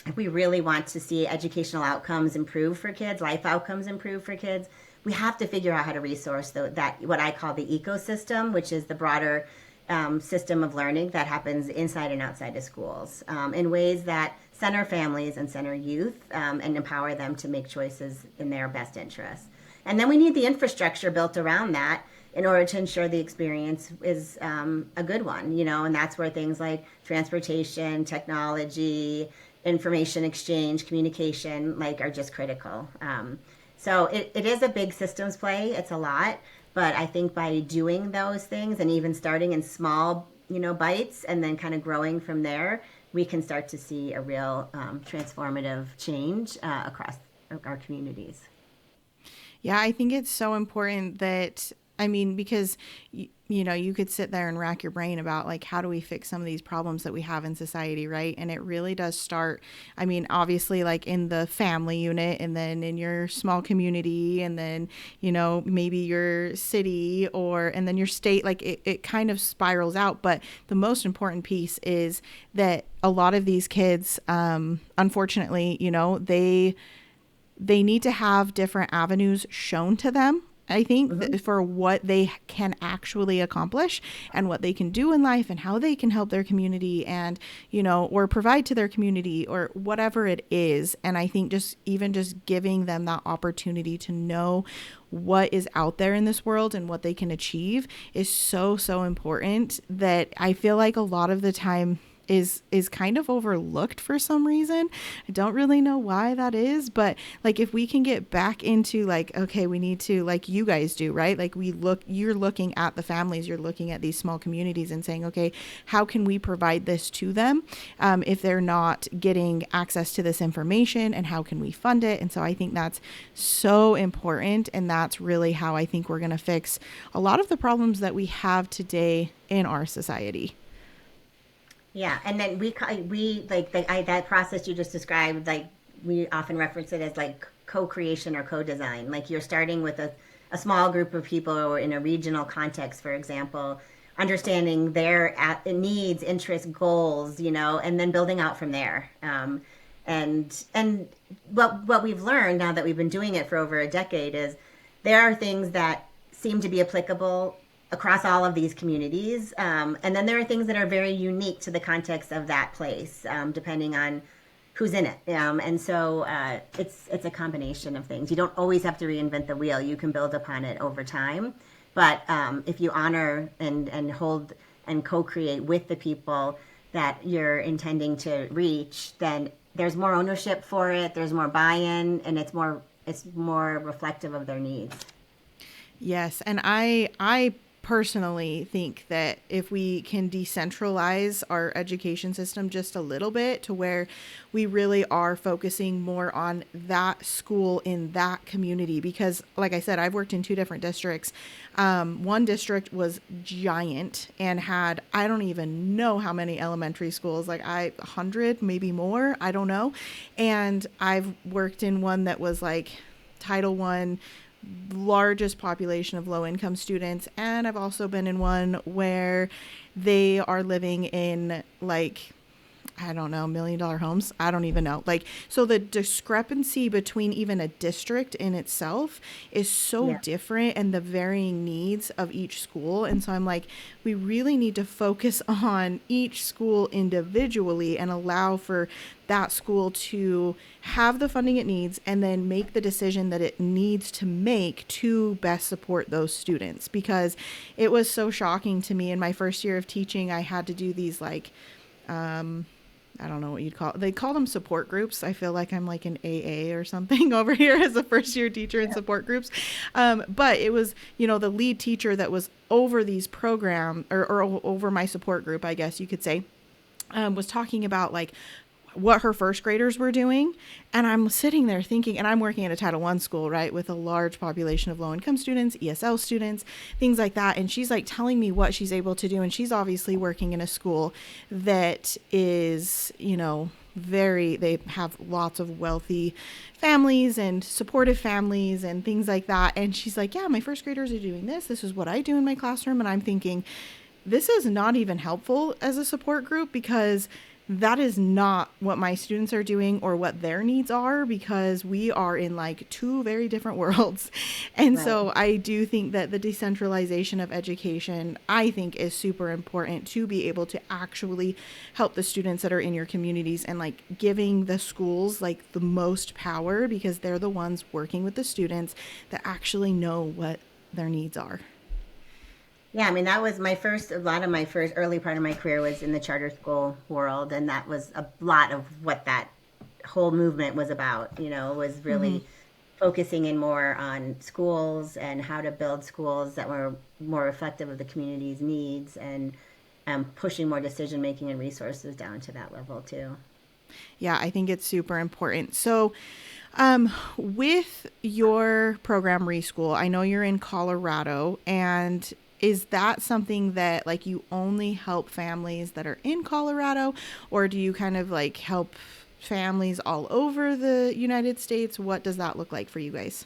if we really want to see educational outcomes improve for kids, life outcomes improve for kids, we have to figure out how to resource that what I call the ecosystem, which is the broader system of learning that happens inside and outside of schools, in ways that center families and center youth, and empower them to make choices in their best interests. And then we need the infrastructure built around that in order to ensure the experience is a good one, and that's where things like transportation, technology, information exchange, communication, are just critical. So it is a big systems play. It's a lot. But I think by doing those things and even starting in small, bites and then kind of growing from there, we can start to see a real transformative change across our communities.
Yeah, I think it's so important that, because, you could sit there and rack your brain about how do we fix some of these problems that we have in society, right? And it really does start, obviously in the family unit, and then in your small community, and then, maybe your city, and then your state, it kind of spirals out. But the most important piece is that a lot of these kids, unfortunately, they need to have different avenues shown to them, I think, for what they can actually accomplish and what they can do in life and how they can help their community and, or provide to their community or whatever it is. And I think just giving them that opportunity to know what is out there in this world and what they can achieve is so, so important, that I feel like a lot of the time is kind of overlooked for some reason. I don't really know why that is, but if we can get back into okay, we need to, you guys do, right? You're looking at the families, you're looking at these small communities and saying, okay, how can we provide this to them if they're not getting access to this information, and how can we fund it? And so I think that's so important, and that's really how I think we're going to fix a lot of the problems that we have today in our society.
Yeah, and then we that process you just described, we often reference it as co-creation or co-design. You're starting with a small group of people, or in a regional context, for example, understanding their needs, interests, goals, and then building out from there. And what we've learned now that we've been doing it for over a decade is there are things that seem to be applicable across all of these communities. And then there are things that are very unique to the context of that place, depending on who's in it. And so it's a combination of things. You don't always have to reinvent the wheel. You can build upon it over time. But if you honor and hold and co-create with the people that you're intending to reach, then there's more ownership for it, there's more buy-in, and it's more reflective of their needs.
Yes, and I personally think that if we can decentralize our education system just a little bit to where we really are focusing more on that school in that community, because like I said, I've worked in 2 different districts. One district was giant and had, I don't even know how many elementary schools, like 100, maybe more, I don't know. And I've worked in one that was like Title I, largest population of low-income students, and I've also been in one where they are living in like, I don't know, $1 million homes. I don't even know. Like, so the discrepancy between even a district in itself is so different, and the varying needs of each school. And so I'm like, we really need to focus on each school individually and allow for that school to have the funding it needs and then make the decision that it needs to make to best support those students. Because it was so shocking to me in my first year of teaching, I had to do these like, I don't know what you'd call it. They call them support groups. I feel like I'm like an AA or something over here as a first year teacher in support groups. But it was, the lead teacher that was over these program or over my support group, I guess you could say, was talking about like what her first graders were doing. And I'm sitting there thinking, and I'm working at a Title I school, right, with a large population of low income students, ESL students, things like that. And she's like telling me what she's able to do. And she's obviously working in a school that is, they have lots of wealthy families and supportive families and things like that. And she's like, yeah, my first graders are doing this. This is what I do in my classroom. And I'm thinking, this is not even helpful as a support group, because that is not what my students are doing or what their needs are, because we are in like 2 very different worlds. And right. So I do think that the decentralization of education, I think, is super important to be able to actually help the students that are in your communities, and like giving the schools like the most power, because they're the ones working with the students that actually know what their needs are.
Yeah, I mean, that was a lot of my first early part of my career was in the charter school world. And that was a lot of what that whole movement was about, was really focusing in more on schools and how to build schools that were more reflective of the community's needs, and pushing more decision-making and resources down to that level too.
Yeah, I think it's super important. So with your program RESCHOOL, I know you're in Colorado, and is that something that like you only help families that are in Colorado, or do you kind of like help families all over the United States? What does that look like for you guys?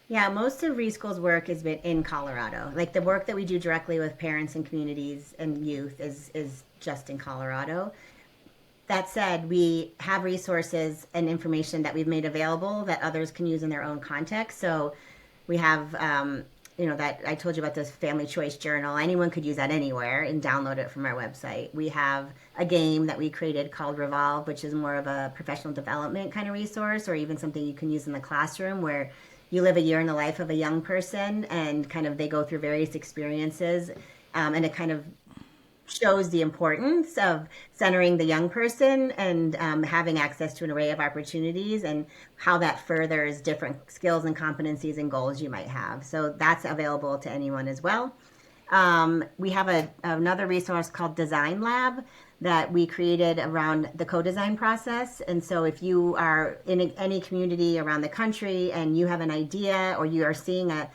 Yeah, most of RESCHOOL's work has been in Colorado. Like the work that we do directly with parents and communities and youth is just in Colorado. That said, we have resources and information that we've made available that others can use in their own context. So we have that I told you about this family choice journal. Anyone could use that anywhere and download it from our website. We have a game that we created called Revolve, which is more of a professional development kind of resource, or even something you can use in the classroom, where you live a year in the life of a young person and kind of they go through various experiences, and it kind of shows the importance of centering the young person and having access to an array of opportunities, and how that furthers different skills and competencies and goals you might have. So that's available to anyone as well. We have another resource called Design Lab that we created around the co-design process. And so if you are in any community around the country and you have an idea, or you are seeing a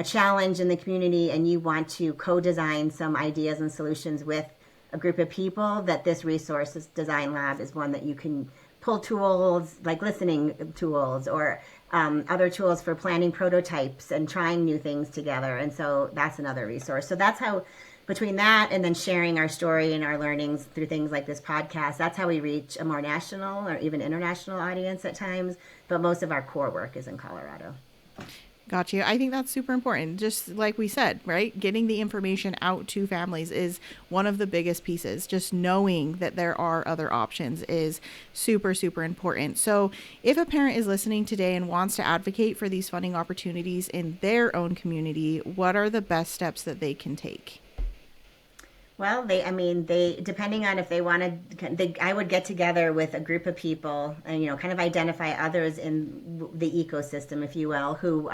challenge in the community and you want to co-design some ideas and solutions with a group of people, that this resource, this Design Lab, is one that you can pull tools like listening tools, or other tools for planning prototypes and trying new things together. And so that's another resource. So that's how, between that and then sharing our story and our learnings through things like this podcast, that's how we reach a more national or even international audience at times. But most of our core work is in Colorado.
Got you. I think that's super important. Just like we said, right? Getting the information out to families is one of the biggest pieces. Just knowing that there are other options is super, super important. So, if a parent is listening today and wants to advocate for these funding opportunities in their own community, what are the best steps that they can take?
Well, depending on if they wanted, I would get together with a group of people and, kind of identify others in the ecosystem, if you will, who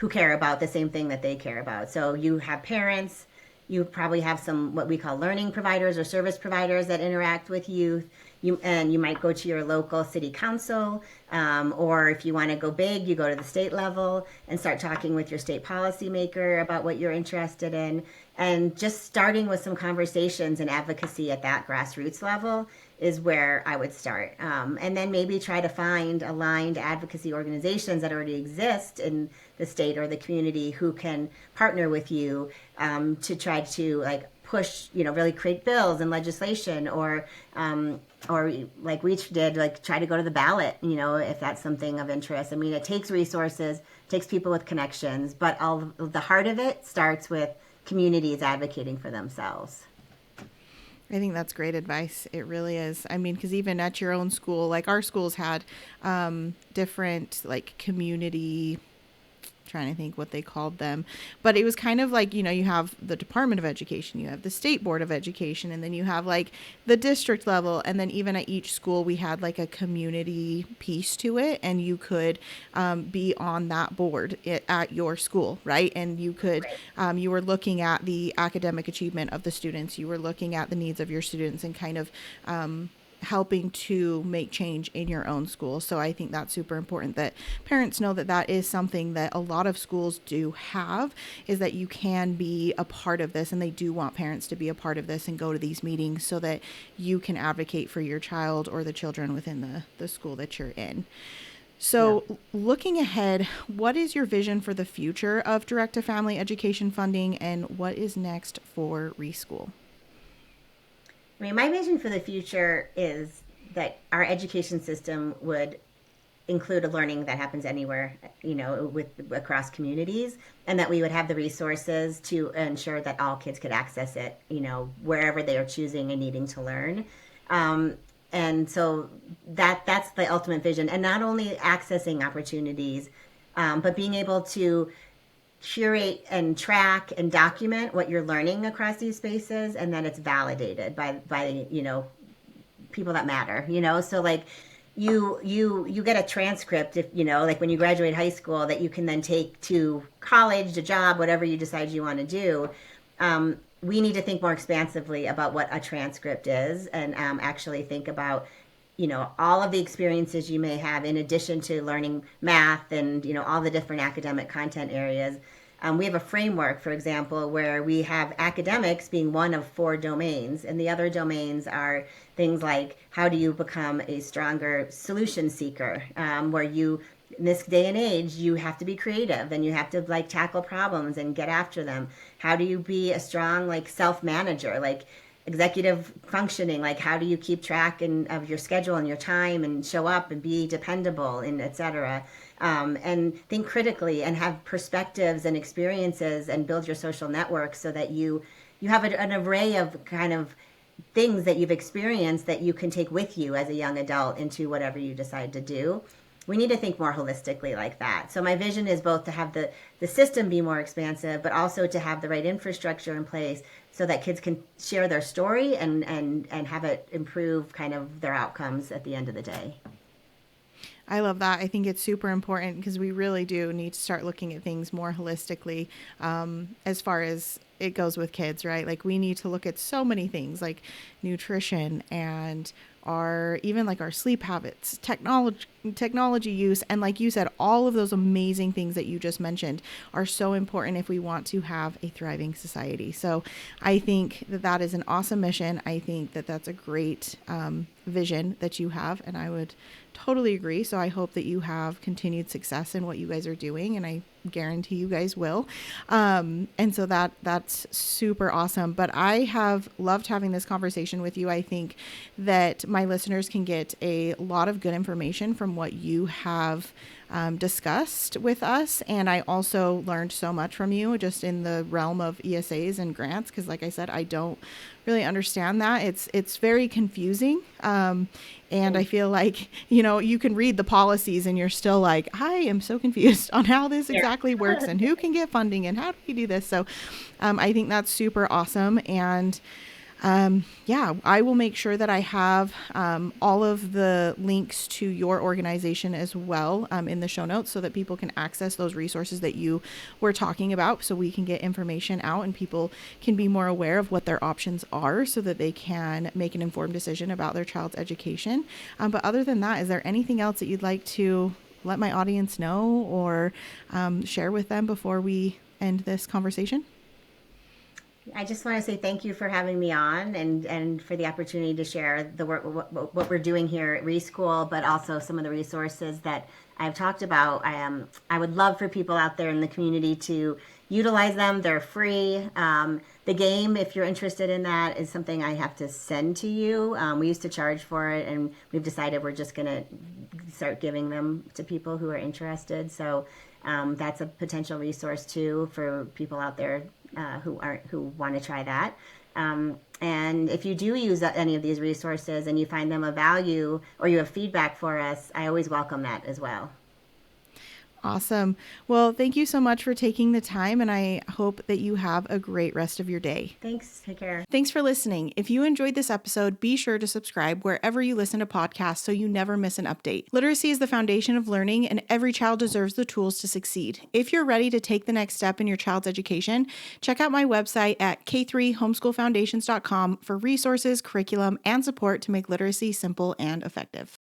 care about the same thing that they care about. So you have parents, you probably have some what we call learning providers or service providers that interact with youth. You might go to your local city council, or if you want to go big, you go to the state level and start talking with your state policymaker about what you're interested in. And just starting with some conversations and advocacy at that grassroots level is where I would start. And then maybe try to find aligned advocacy organizations that already exist in the state or the community who can partner with you to try to push, really create bills and legislation, or like we did, try to go to the ballot, if that's something of interest. I mean, it takes resources, it takes people with connections, but all the heart of it starts with communities advocating for themselves.
I think that's great advice. It really is. I mean, because even at your own school, like our schools had different community, trying to think what they called them, but it was kind of like, you have the Department of Education, you have the State Board of Education, and then you have the district level, and then even at each school we had a community piece to it, and you could be on that board at your school, right? And you could you were looking at the academic achievement of the students, you were looking at the needs of your students, and kind of helping to make change in your own school. So I think that's super important that parents know that that is something that a lot of schools do have, is that you can be a part of this, and they do want parents to be a part of this and go to these meetings so that you can advocate for your child or the children within the school that you're in. So looking ahead, what is your vision for the future of direct-to-family education funding, and what is next for RESCHOOL?
I mean, my vision for the future is that our education system would include a learning that happens anywhere, across communities, and that we would have the resources to ensure that all kids could access it, wherever they are choosing and needing to learn. And so that's the ultimate vision. And not only accessing opportunities, but being able to curate and track and document what you're learning across these spaces, and then it's validated by people that matter, so you get a transcript, if when you graduate high school, that you can then take to college, to job, whatever you decide you want to do. We need to think more expansively about what a transcript is, and actually think about all of the experiences you may have in addition to learning math and, all the different academic content areas. We have a framework, for example, where we have academics being one of 4 domains, and the other domains are things like how do you become a stronger solution seeker, where you, in this day and age, you have to be creative and you have to tackle problems and get after them. How do you be a strong self-manager, executive functioning, how do you keep track of your schedule and your time and show up and be dependable, and etc. And think critically and have perspectives and experiences and build your social network so that you have an array of kind of things that you've experienced that you can take with you as a young adult into whatever you decide to do. We need to think more holistically like that. So my vision is both to have the system be more expansive, but also to have the right infrastructure in place so that kids can share their story and have it improve kind of their outcomes at the end of the day.
I love that. I think it's super important because we really do need to start looking at things more holistically, as far as it goes with kids, right? We need to look at so many things like nutrition and our sleep habits, technology use. And like you said, all of those amazing things that you just mentioned are so important if we want to have a thriving society. So I think that is an awesome mission. I think that that's a great vision that you have, and I would totally agree. So I hope that you have continued success in what you guys are doing, and I guarantee you guys will. And so that's super awesome. But I have loved having this conversation with you. I think that my listeners can get a lot of good information from what you have discussed with us. And I also learned so much from you just in the realm of ESAs and grants, because like I said, I don't really understand that. It's very confusing. And I feel like, you can read the policies and you're still like, I am so confused on how this exactly works and who can get funding and how do we do this. So I think that's super awesome. And I will make sure that I have all of the links to your organization as well in the show notes so that people can access those resources that you were talking about, so we can get information out and people can be more aware of what their options are so that they can make an informed decision about their child's education. But other than that, is there anything else that you'd like to let my audience know or share with them before we end this conversation?
I just want to say thank you for having me on and for the opportunity to share the work, what we're doing here at RESCHOOL, but also some of the resources that I've talked about. I would love for people out there in the community to utilize them. They're free. The game, if you're interested in that, is something I have to send to you. We used to charge for it, and we've decided we're just going to start giving them to people who are interested. So that's a potential resource too for people out there who want to try that. And if you do use any of these resources and you find them of value or you have feedback for us, I always welcome that as well.
Awesome. Well, thank you so much for taking the time, and I hope that you have a great rest of your day.
Thanks. Take care.
Thanks for listening. If you enjoyed this episode, be sure to subscribe wherever you listen to podcasts so you never miss an update. Literacy is the foundation of learning, and every child deserves the tools to succeed. If you're ready to take the next step in your child's education, check out my website at k3homeschoolfoundations.com for resources, curriculum, and support to make literacy simple and effective.